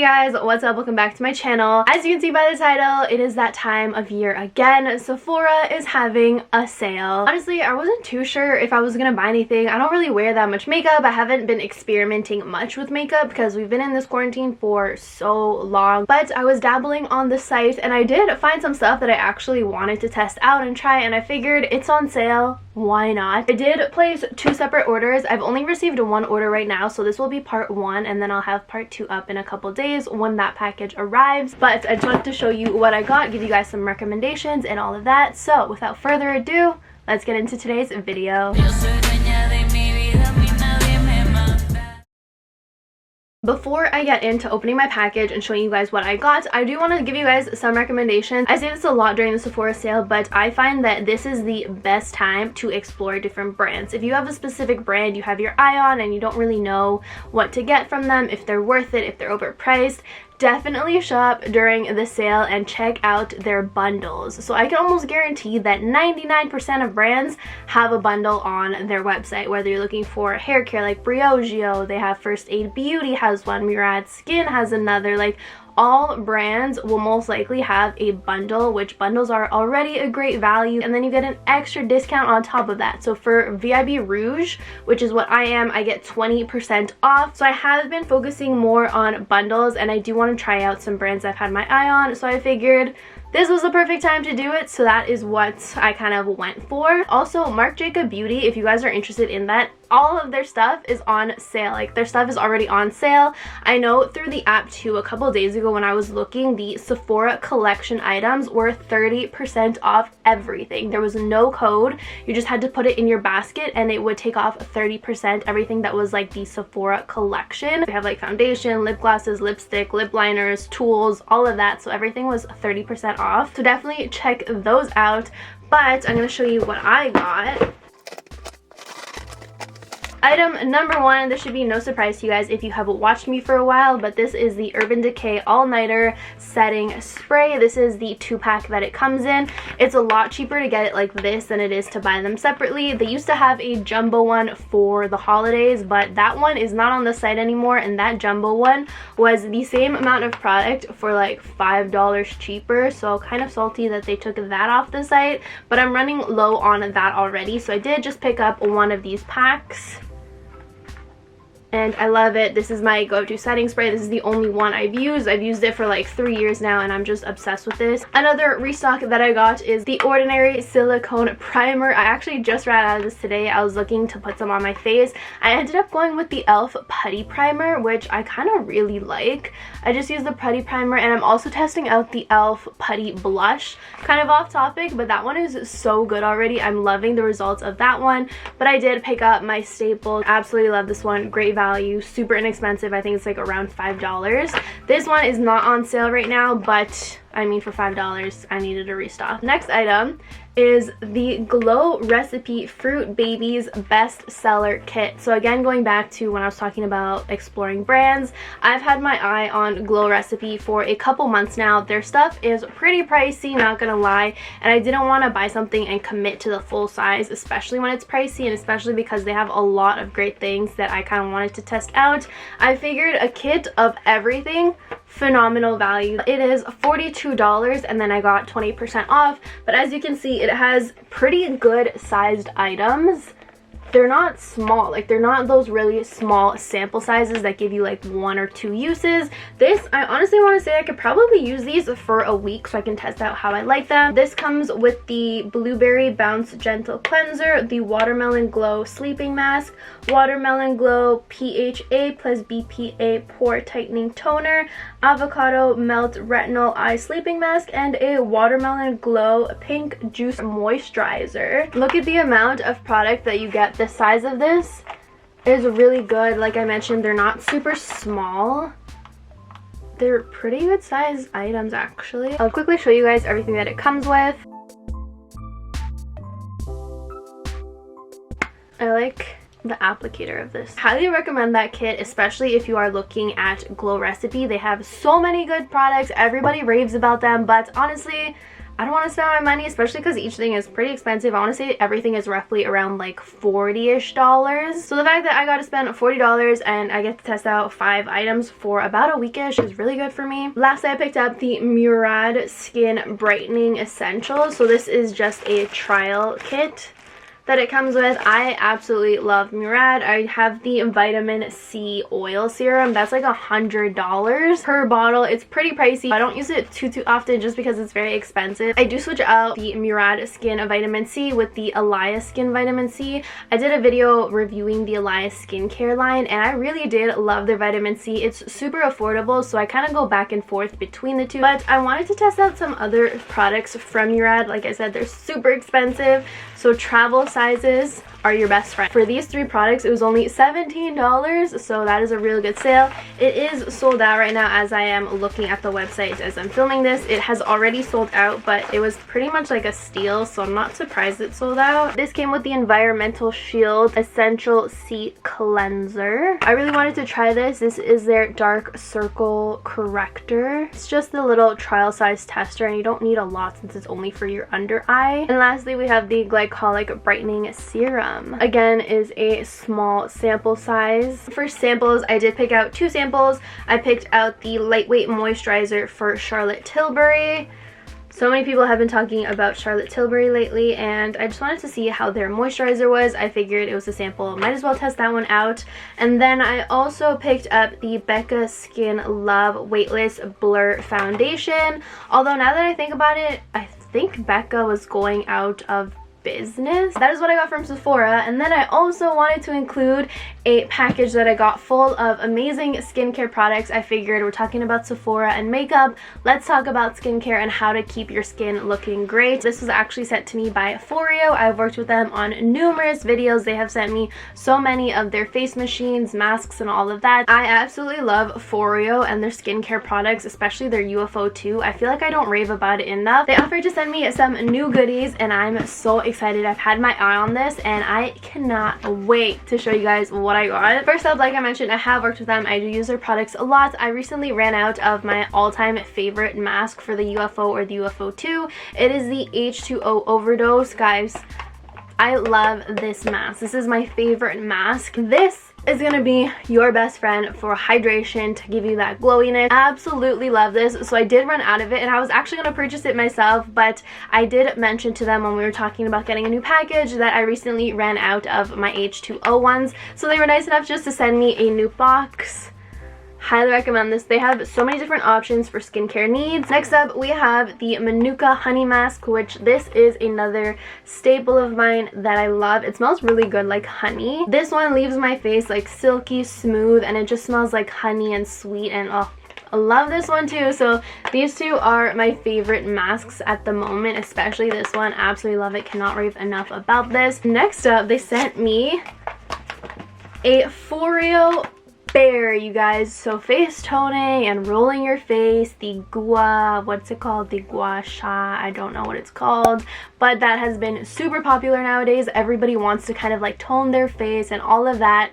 Hey guys, what's up? Welcome back to my channel. As you can see by the title, it is that time of year again. Sephora is having a sale. Honestly, I wasn't too sure if I was gonna buy anything. I don't really wear that much makeup. I haven't been experimenting much with makeup because we've been in this quarantine for so long. But I was dabbling on the site and I did find some stuff that I actually wanted to test out and try, and I figured it's on sale. Why not? I did place 2 separate orders. I've only received 1 order right now, so this will be part 1 and then I'll have part 2 up in a couple days when that package arrives. But I just wanted to show you what I got, give you guys some recommendations and all of that. So without further ado, let's get into today's video. Before I get into opening my package and showing you guys what I got, I do want to give you guys some recommendations. I say this a lot during the Sephora sale, but I find that this is the best time to explore different brands. If you have a specific brand you have your eye on and you don't really know what to get from them, if they're worth it, if they're overpriced, definitely shop during the sale and check out their bundles. So I can almost guarantee that 99% of brands have a bundle on their website. Whether you're looking for hair care like Briogeo, they have First Aid Beauty has one, Murad Skin has another. Like, all brands will most likely have a bundle, which bundles are already a great value, and then you get an extra discount on top of that. So for VIB Rouge, which is what I am, I get 20% off. So I have been focusing more on bundles, and I do want to try out some brands I've had my eye on, so I figured this was the perfect time to do it, so that is what I kind of went for. Also, Marc Jacob Beauty, if you guys are interested in that, all of their stuff is on sale. Like, their stuff is already on sale. I know through the app too, a couple of days ago when I was looking, the Sephora collection items were 30% off everything. There was no code. You just had to put it in your basket and it would take off 30% everything that was like the Sephora collection. They have like foundation, lip glosses, lipstick, lip liners, tools, all of that. So everything was 30% off. So definitely check those out. But I'm going to show you what I got. Item number 1, this should be no surprise to you guys if you have watched me for a while, but this is the Urban Decay All-Nighter Setting Spray. This is the 2-pack that it comes in. It's a lot cheaper to get it like this than it is to buy them separately. They used to have a jumbo one for the holidays, but that one is not on the site anymore, and that jumbo one was the same amount of product for like $5 cheaper, so kind of salty that they took that off the site, but I'm running low on that already, so I did just pick up one of these packs. And I love it. This is my go-to setting spray. This is the only one I've used. I've used it for like 3 years now and I'm just obsessed with this. Another restock that I got is the Ordinary Silicone Primer. I actually just ran out of this today. I was looking to put some on my face. I ended up going with the e.l.f. Putty Primer, which I kind of really like. I just used the Putty Primer, and I'm also testing out the e.l.f. Putty Blush. Kind of off topic, but that one is so good already. I'm loving the results of that one. But I did pick up my staple. Absolutely love this one. Great value, super inexpensive. I think it's like around $5. This one is not on sale right now, but I mean, for $5 I needed a restock. Next item is the Glow Recipe Fruit Babies Bestseller Kit. So again, going back to when I was talking about exploring brands, I've had my eye on Glow Recipe for a couple months now. Their stuff is pretty pricey, not gonna lie, and I didn't want to buy something and commit to the full size, especially when it's pricey, and especially because they have a lot of great things that I kind of wanted to test out. I figured a kit of everything, phenomenal value. It is $42 and then I got 20% off, but as you can see, it has pretty good sized items. They're not small, like they're not those really small sample sizes that give you like 1 or 2 uses. This, I honestly want to say I could probably use these for a week so I can test out how I like them. This comes with the Blueberry Bounce Gentle Cleanser, the Watermelon Glow Sleeping Mask, Watermelon Glow PHA plus BPA Pore Tightening Toner, Avocado Melt Retinol Eye Sleeping Mask, and a Watermelon Glow Pink Juice Moisturizer. Look at the amount of product that you get. The size of this is really good. Like I mentioned, they're not super small. They're pretty good sized items actually. I'll quickly show you guys everything that it comes with. I like the applicator of this. Highly recommend that kit, especially if you are looking at Glow Recipe. They have so many good products. Everybody raves about them, but honestly, I don't want to spend my money, especially because each thing is pretty expensive. I want to say everything is roughly around like $40-ish. So the fact that I got to spend $40 and I get to test out 5 items for about a weekish is really good for me. Lastly, I picked up the Murad Skin Brightening Essentials. So this is just a trial kit that it comes with. I absolutely love Murad. I have the vitamin C oil serum. That's like $100 per bottle. It's pretty pricey. I don't use it too often just because it's very expensive. I do switch out the Murad Skin Vitamin C with the Elias Skin Vitamin C. I did a video reviewing the Elias skincare line and I really did love their vitamin C. It's super affordable, so I kind of go back and forth between the two. But I wanted to test out some other products from Murad. Like I said, they're super expensive, so travel sizes are your best friend. For these 3 products, it was only $17, so that is a really good sale. It is sold out right now as I am looking at the website as I'm filming this. It has already sold out, but it was pretty much like a steal, so I'm not surprised it sold out. This came with the Environmental Shield Essential Seat Cleanser. I really wanted to try this. This is their dark circle corrector. It's just the little trial size tester and you don't need a lot since it's only for your under eye. And lastly, we have the Glycolic Brightening Serum. Again, is a small sample size. For samples, I did pick out 2 samples. I picked out the lightweight moisturizer for Charlotte Tilbury. So many people have been talking about Charlotte Tilbury lately, and I just wanted to see how their moisturizer was. I figured it was a sample, might as well test that one out. And then I also picked up the Becca Skin Love Weightless Blur Foundation. Although now that I think about it, I think Becca was going out of business. That is what I got from Sephora. And then I also wanted to include a package that I got full of amazing skincare products. I figured we're talking about Sephora and makeup, let's talk about skincare and how to keep your skin looking great. This was actually sent to me by Foreo. I've worked with them on numerous videos. They have sent me so many of their face machines, masks, and all of that. I absolutely love Foreo and their skincare products, especially their UFO 2. I feel like I don't rave about it enough. They offered to send me some new goodies and I'm so excited. I've had my eye on this and I cannot wait to show you guys what I got. First up, like I mentioned, I have worked with them. I do use their products a lot. I recently ran out of my all-time favorite mask for the UFO or the UFO 2. It is the H2O Overdose. Guys, I love this mask. This is my favorite mask. This is gonna be your best friend for hydration, to give you that glowiness. Absolutely love this. So I did run out of it and I was actually gonna purchase it myself, but I did mention to them when we were talking about getting a new package that I recently ran out of my H2O ones. So they were nice enough just to send me a new box. Highly recommend this. They have so many different options for skincare needs. Next up, we have the Manuka Honey Mask, which this is another staple of mine that I love. It smells really good, like honey. This one leaves my face like silky smooth and it just smells like honey and sweet, and oh, I love this one too. So these 2 are my favorite masks at the moment, especially this one. Absolutely love it. Cannot rave enough about this. Next up, they sent me a Foreo Bear, you guys. So face toning and rolling your face, the what's it called, the Gua Shas, I don't know what it's called, but that has been super popular nowadays. Everybody wants to kind of like tone their face and all of that.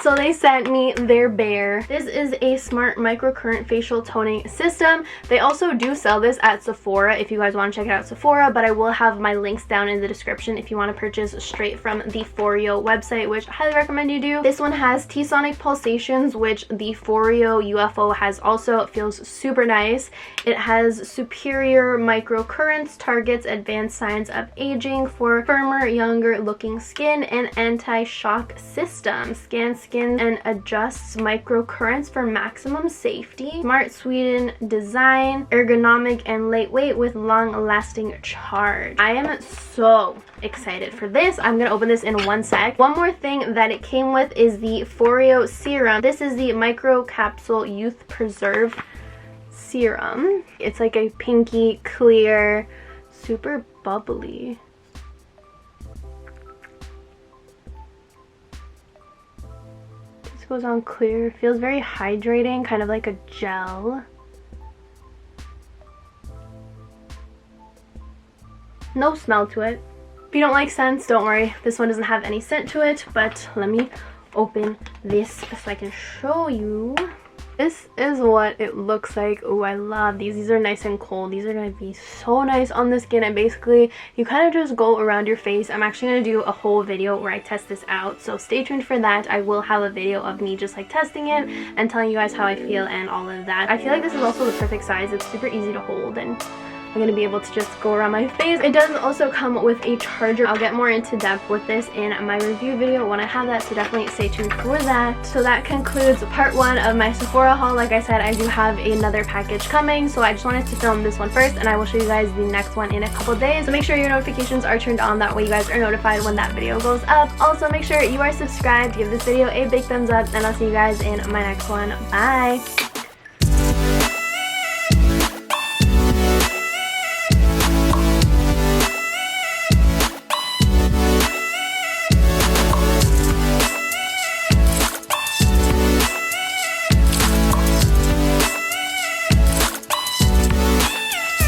So they sent me their Bear. This is a smart microcurrent facial toning system. They also do sell this at Sephora if you guys want to check it out at Sephora, but I will have my links down in the description if you want to purchase straight from the Foreo website, which I highly recommend you do. This one has T-sonic pulsations, which the Foreo UFO has also. It feels super nice. It has superior microcurrents, targets advanced signs of aging for firmer, younger looking skin, and anti-shock system. Scans skin and adjusts microcurrents for maximum safety. Smart Sweden design, ergonomic and lightweight with long-lasting charge. I am so excited for this. I'm gonna open this in one sec. One more thing that it came with is the Foreo serum. This is the micro capsule youth preserve serum. It's like a pinky clear, super bubbly. Goes on clear. Feels very hydrating, kind of like a gel. No smell to it. If you don't like scents, don't worry. This one doesn't have any scent to it, but let me open this so I can show you. This is what it looks like. Oh, I love these. These are nice and cold. These are going to be so nice on the skin, and basically you kind of just go around your face. I'm actually going to do a whole video where I test this out, so stay tuned for that. I will have a video of me just like testing it and telling you guys how I feel and all of that. I feel like this is also the perfect size. It's super easy to hold, and I'm going to be able to just go around my face. It does also come with a charger. I'll get more into depth with this in my review video when I have that, so definitely stay tuned for that. So that concludes part 1 of my Sephora haul. Like I said, I do have another package coming, so I just wanted to film this one first, and I will show you guys the next one in a couple days. So make sure your notifications are turned on, that way you guys are notified when that video goes up. Also, make sure you are subscribed, give this video a big thumbs up, and I'll see you guys in my next one. Bye!